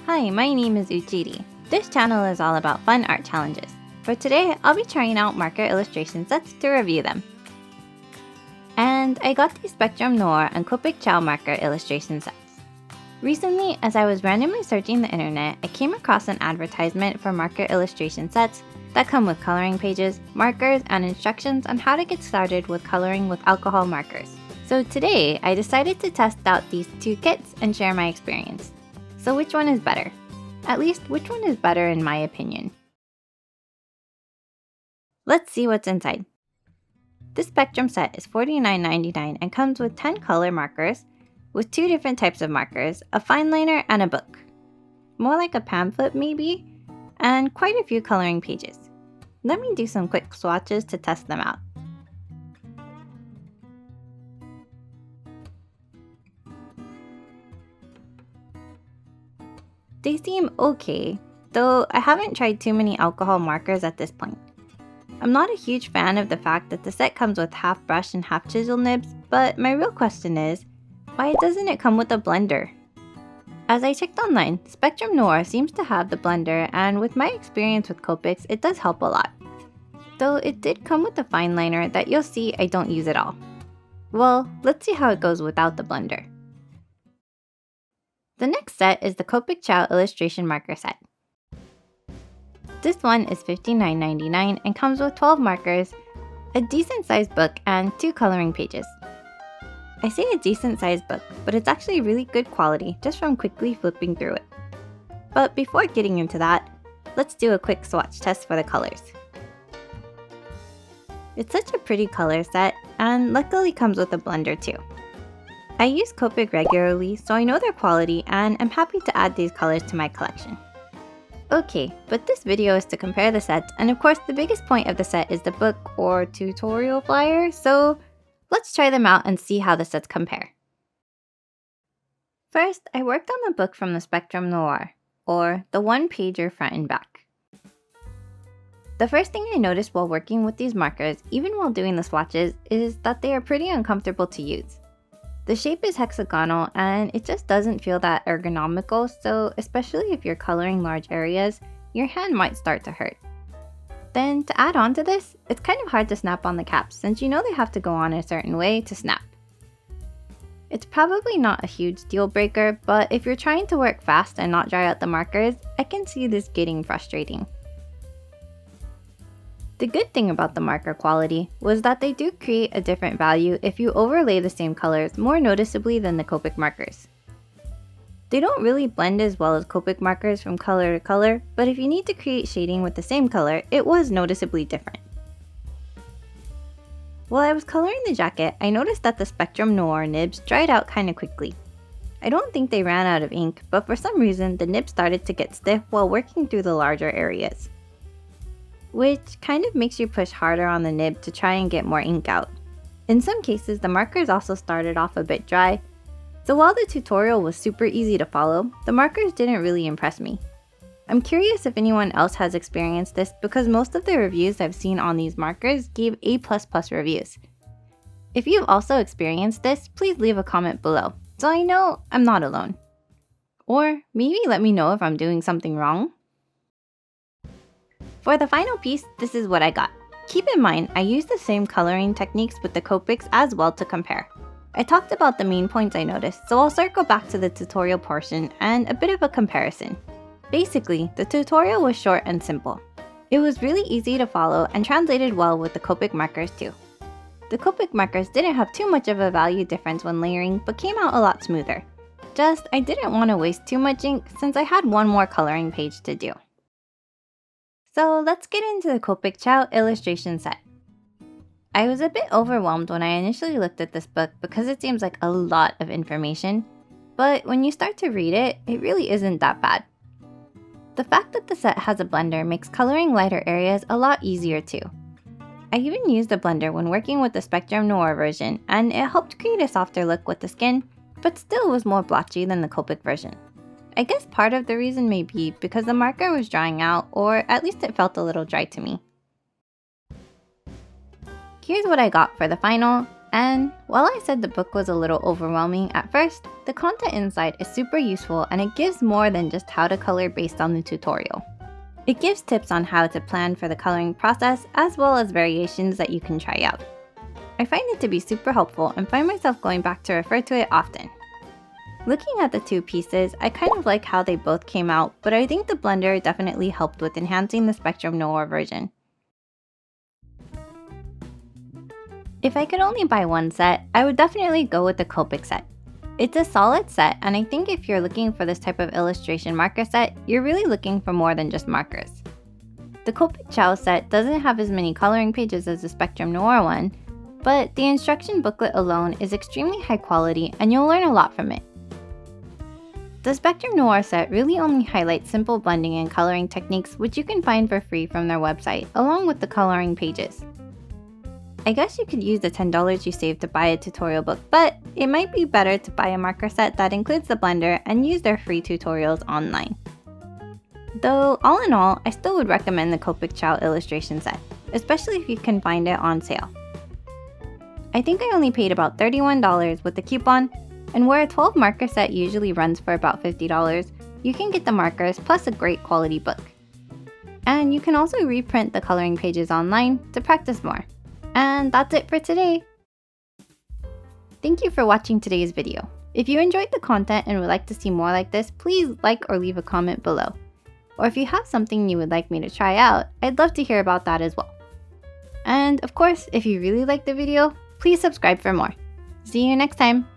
Hi, my name is Uchidee. This channel is all about fun art challenges. For today, I'll be trying out marker illustration sets to review them. And I got the Spectrum Noir and Copic Ciao marker illustration sets. Recently, as I was randomly searching the internet, I came across an advertisement for marker illustration sets that come with coloring pages, markers, and instructions on how to get started with coloring with alcohol markers. So today, I decided to test out these two kits and share my experience. So which one is better? At least, which one is better in my opinion? Let's see what's inside. This Spectrum set is $49.99 and comes with 10 color markers, with 2 different types of markers, a fine liner and a book. More like a pamphlet maybe, and quite a few coloring pages. Let me do some quick swatches to test them out. They seem okay, though I haven't tried too many alcohol markers at this point. I'm not a huge fan of the fact that the set comes with half brush and half chisel nibs, but my real question is, why doesn't it come with a blender? As I checked online, Spectrum Noir seems to have the blender, and with my experience with Copics, it does help a lot. Though it did come with a fine liner that you'll see I don't use at all. Well, let's see how it goes without the blender. The next set is the Copic Ciao illustration marker set. This one is $59.99 and comes with 12 markers, a decent sized book, and 2 coloring pages. I say a decent sized book, but it's actually really good quality just from quickly flipping through it. But before getting into that, let's do a quick swatch test for the colors. It's such a pretty color set, and luckily comes with a blender too. I use Copic regularly, so I know their quality, and I'm happy to add these colors to my collection. Okay, but this video is to compare the sets, and of course the biggest point of the set is the book or tutorial flyer, so let's try them out and see how the sets compare. First, I worked on the book from the Spectrum Noir, or the one-pager front and back. The first thing I noticed while working with these markers, even while doing the swatches, is that they are pretty uncomfortable to use. The shape is hexagonal and it just doesn't feel that ergonomical, so especially if you're coloring large areas, your hand might start to hurt. Then to add on to this, it's kind of hard to snap on the caps since you know they have to go on a certain way to snap. It's probably not a huge deal breaker, but if you're trying to work fast and not dry out the markers, I can see this getting frustrating. The good thing about the marker quality was that they do create a different value if you overlay the same colors more noticeably than the Copic markers. They don't really blend as well as Copic markers from color to color, but if you need to create shading with the same color, it was noticeably different. While I was coloring the jacket, I noticed that the Spectrum Noir nibs dried out kinda quickly. I don't think they ran out of ink, but for some reason the nib started to get stiff while working through the larger areas, which kind of makes you push harder on the nib to try and get more ink out. In some cases, the markers also started off a bit dry, so while the tutorial was super easy to follow, the markers didn't really impress me. I'm curious if anyone else has experienced this because most of the reviews I've seen on these markers gave A++ reviews. If you've also experienced this, please leave a comment below, so I know I'm not alone. Or maybe let me know if I'm doing something wrong. For the final piece, this is what I got. Keep in mind, I used the same coloring techniques with the Copics as well to compare. I talked about the main points I noticed, so I'll circle back to the tutorial portion and a bit of a comparison. Basically, the tutorial was short and simple. It was really easy to follow and translated well with the Copic markers too. The Copic markers didn't have too much of a value difference when layering, but came out a lot smoother. Just, I didn't want to waste too much ink since I had one more coloring page to do. So let's get into the Copic Ciao illustration set. I was a bit overwhelmed when I initially looked at this book because it seems like a lot of information, but when you start to read it, it really isn't that bad. The fact that the set has a blender makes coloring lighter areas a lot easier too. I even used a blender when working with the Spectrum Noir version, and it helped create a softer look with the skin, but still was more blotchy than the Copic version. I guess part of the reason may be because the marker was drying out, or at least it felt a little dry to me. Here's what I got for the final And while I said the book was a little overwhelming at first, the content inside is super useful and it gives more than just how to color based on the tutorial. It gives tips on how to plan for the coloring process as well as variations that you can try out. I find it to be super helpful and find myself going back to refer to it often. Looking at the two pieces, I kind of like how they both came out, but I think the blender definitely helped with enhancing the Spectrum Noir version. If I could only buy one set, I would definitely go with the Copic set. It's a solid set, and I think if you're looking for this type of illustration marker set, you're really looking for more than just markers. The Copic Ciao set doesn't have as many coloring pages as the Spectrum Noir one, but the instruction booklet alone is extremely high quality and you'll learn a lot from it. The Spectrum Noir set really only highlights simple blending and coloring techniques which you can find for free from their website, along with the coloring pages. I guess you could use the $10 you saved to buy a tutorial book, but it might be better to buy a marker set that includes the blender and use their free tutorials online. Though, all in all, I still would recommend the Copic Ciao illustration set, especially if you can find it on sale. I think I only paid about $31 with the coupon, and where a 12 marker set usually runs for about $50, you can get the markers plus a great quality book. And you can also reprint the coloring pages online to practice more. And that's it for today! Thank you for watching today's video. If you enjoyed the content and would like to see more like this, please like or leave a comment below. Or if you have something you would like me to try out, I'd love to hear about that as well. And of course, if you really liked the video, please subscribe for more. See you next time!